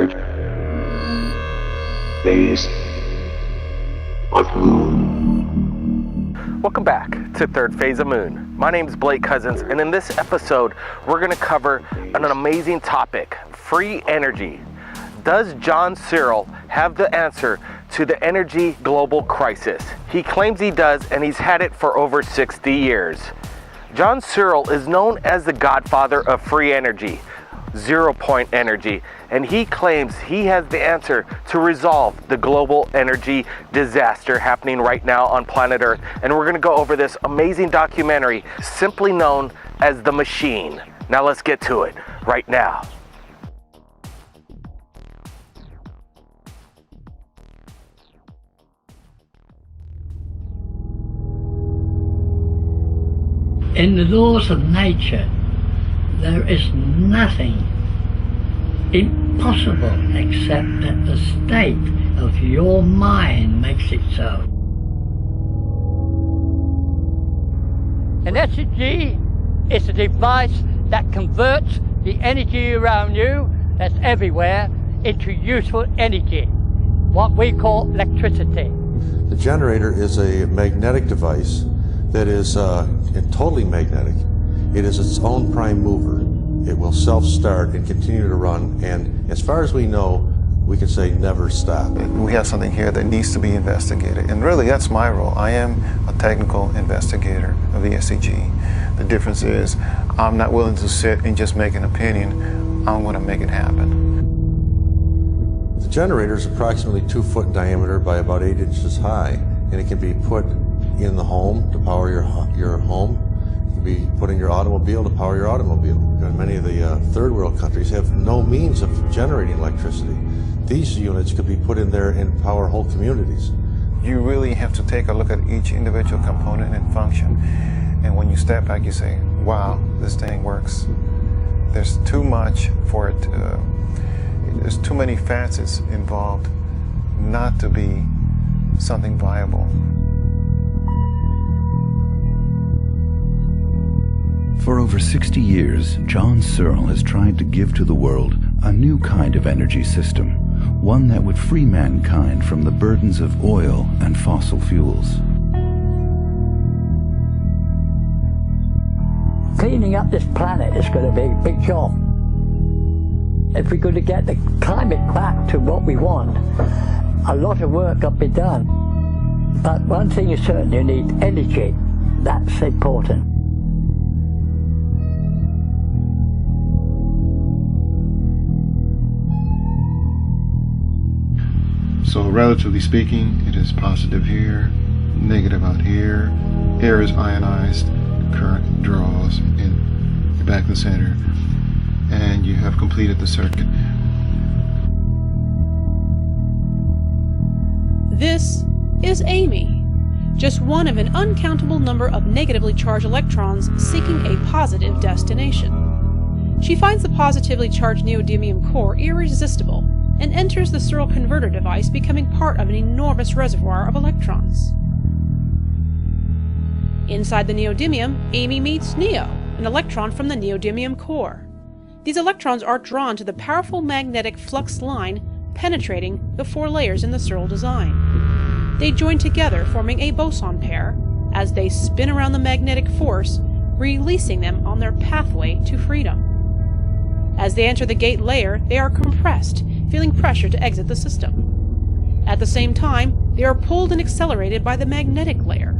third phase of Moon. Welcome back to Third Phase of Moon. My name is Blake Cousins, and in this episode, we're going to cover an amazing topic, free energy. Does John Searle have the answer to the energy global crisis? He claims he does, and he's had it for over 60 years. John Searle is known as the godfather of free energy, zero-point energy, and he claims he has the answer to resolve the global energy disaster happening right now on planet Earth. And we're going to go over this amazing documentary simply known as The Machine. Now let's get to it right now. In the laws of nature, there is nothing impossible except that the state of your mind makes it so. An energy is a device that converts the energy around you, that's everywhere, into useful energy, what we call electricity. The generator is a magnetic device that is totally magnetic. It is its own prime mover. It will self-start and continue to run, and as far as we know, we can say never stop. We have something here that needs to be investigated, and really that's my role. I am a technical investigator of the SCG. The difference is I'm not willing to sit and just make an opinion. I'm going to make it happen. The generator is approximately 2 foot in diameter by about 8 inches high, and it can be put in the home to power your home. It can be put in your automobile to power your automobile. Many of the third world countries have no means of generating electricity. These units could be put in there and power whole communities. You really have to take a look at each individual component and function, and when you step back you say, wow, this thing works. There's too much for it, there's too many facets involved not to be something viable. For over 60 years, John Searle has tried to give to the world a new kind of energy system, one that would free mankind from the burdens of oil and fossil fuels. Cleaning up this planet is going to be a big job. If we're going to get the climate back to what we want, a lot of work got to be done. But one thing is certain, you need energy. That's important. So relatively speaking, it is positive here, negative out here. Air is ionized, current draws in the back of the center, and you have completed the circuit. This is Amy, just one of an uncountable number of negatively charged electrons seeking a positive destination. She finds the positively charged neodymium core irresistible and enters the Searle converter device, becoming part of an enormous reservoir of electrons. Inside the neodymium, Amy meets Neo, an electron from the neodymium core. These electrons are drawn to the powerful magnetic flux line penetrating the 4 layers in the Searle design. They join together, forming a boson pair, as they spin around the magnetic force, releasing them on their pathway to freedom. As they enter the gate layer, they are compressed, feeling pressure to exit the system. At the same time, they are pulled and accelerated by the magnetic layer.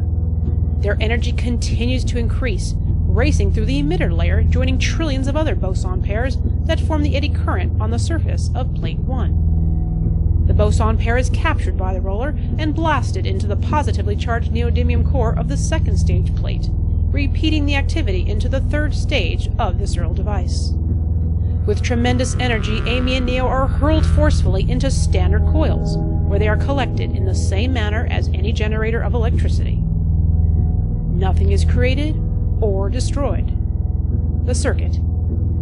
Their energy continues to increase, racing through the emitter layer, joining trillions of other boson pairs that form the eddy current on the surface of plate 1. The boson pair is captured by the roller and blasted into the positively charged neodymium core of the second stage plate, repeating the activity into the third stage of the Searle device. With tremendous energy, Amy and Neo are hurled forcefully into standard coils, where they are collected in the same manner as any generator of electricity. Nothing is created or destroyed. The circuit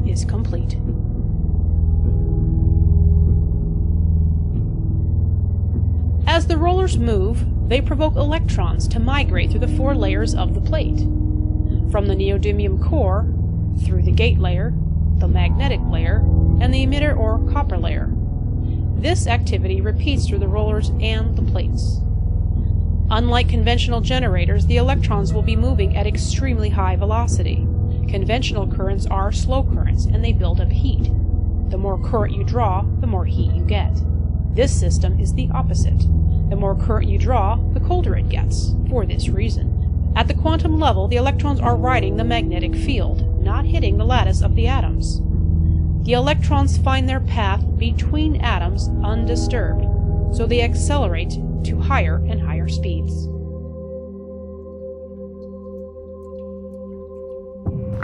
is complete. As the rollers move, they provoke electrons to migrate through the 4 layers of the plate. From the neodymium core, through the gate layer, the magnetic layer, and the emitter or copper layer, This activity repeats through the rollers and the plates. Unlike conventional generators, the electrons will be moving at extremely high velocity. Conventional currents are slow currents, and they build up heat. The more current you draw, the more heat you get. This system is the opposite. The more current you draw, the colder it gets, for this reason. At the quantum level, the electrons are riding the magnetic field, not hitting the lattice of the atoms. The electrons find their path between atoms undisturbed, so they accelerate to higher and higher speeds.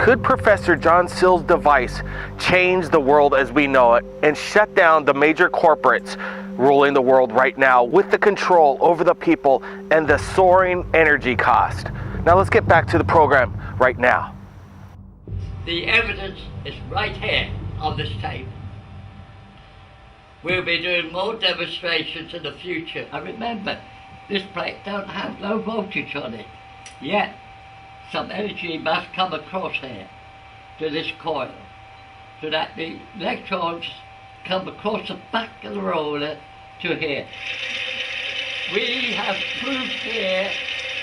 Could Professor John Searle's device change the world as we know it and shut down the major corporates ruling the world right now with the control over the people and the soaring energy cost? Now let's get back to the program right now. The evidence is right here on this tape. We'll be doing more demonstrations in the future. And remember, this plate don't have no voltage on it. Yet, some energy must come across here to this coil, so that the electrons come across the back of the roller to here. We have proof here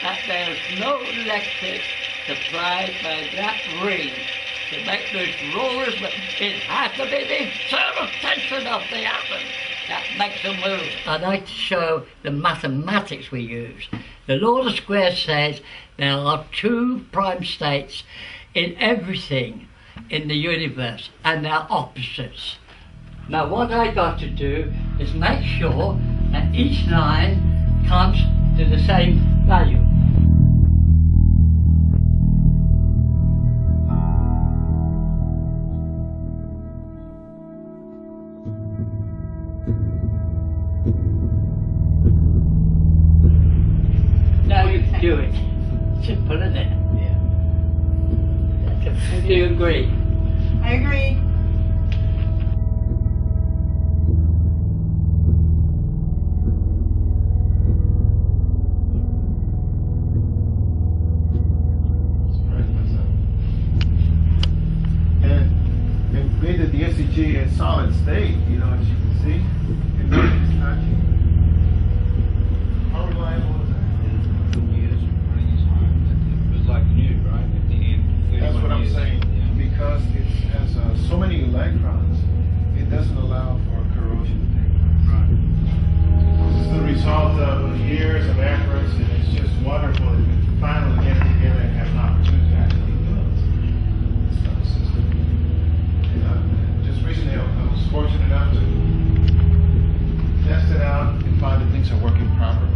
that there's no electric supplied by that ring to make those rollers, but it has to be the internal tension of the atom that makes them move. I'd like to show the mathematics we use. The law of the square says there are two prime states in everything in the universe, and they're opposites. Now what I got to do is make sure that each line comes to the same value. Now you can do it. Simple, isn't it? Yeah. Do you agree? I agree. And made that the SEG in solid state, you know, as you can see. And nothing's touching. How reliable is that? Like new, right? At the end. That's what I'm saying. Yeah. Because it has so many electrons, it doesn't allow for corrosion to take place. Right. This is the result of years of efforts, and it's just wonderful that we finally get together and have an opportunity to actually build this type of system. And just recently, I was fortunate enough to test it out and find that things are working properly.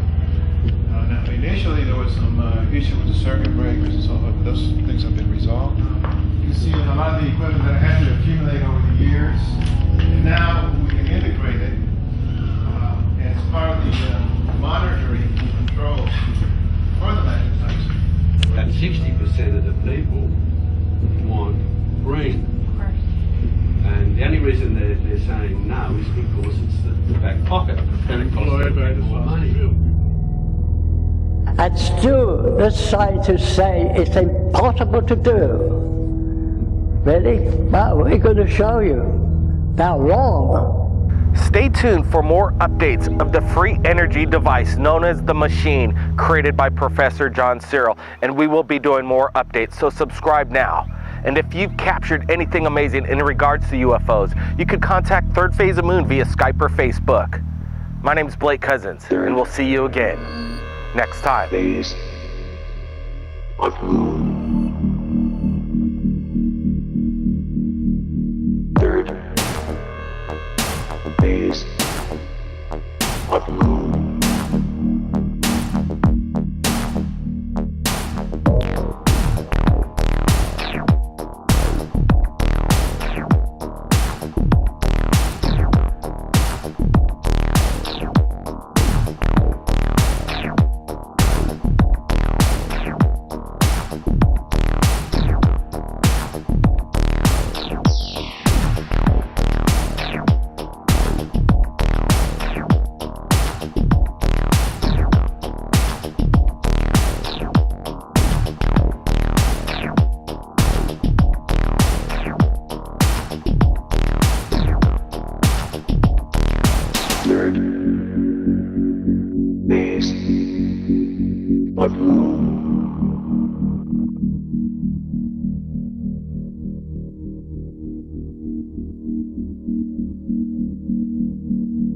Now, initially, there was some issue with the circuit breakers and so on, but those things have been resolved. You can see a lot of the equipment that had to accumulate over the years, and now we can integrate it as part of the monitoring and control for the magnetizer. And 60% of the people want green. And the only reason they're saying no is because it's the back pocket. And it costs more money. And still, the scientists say it's impossible to do. Really? Well, we're going to show you. Now, wrong. Stay tuned for more updates of the free energy device known as the machine created by Professor John Searle, and we will be doing more updates, so subscribe now. And if you've captured anything amazing in regards to UFOs, you can contact Third Phase of Moon via Skype or Facebook. My name's Blake Cousins, and we'll see you again next time. Phase of Moon. Third Phase of Moon. third base of moon.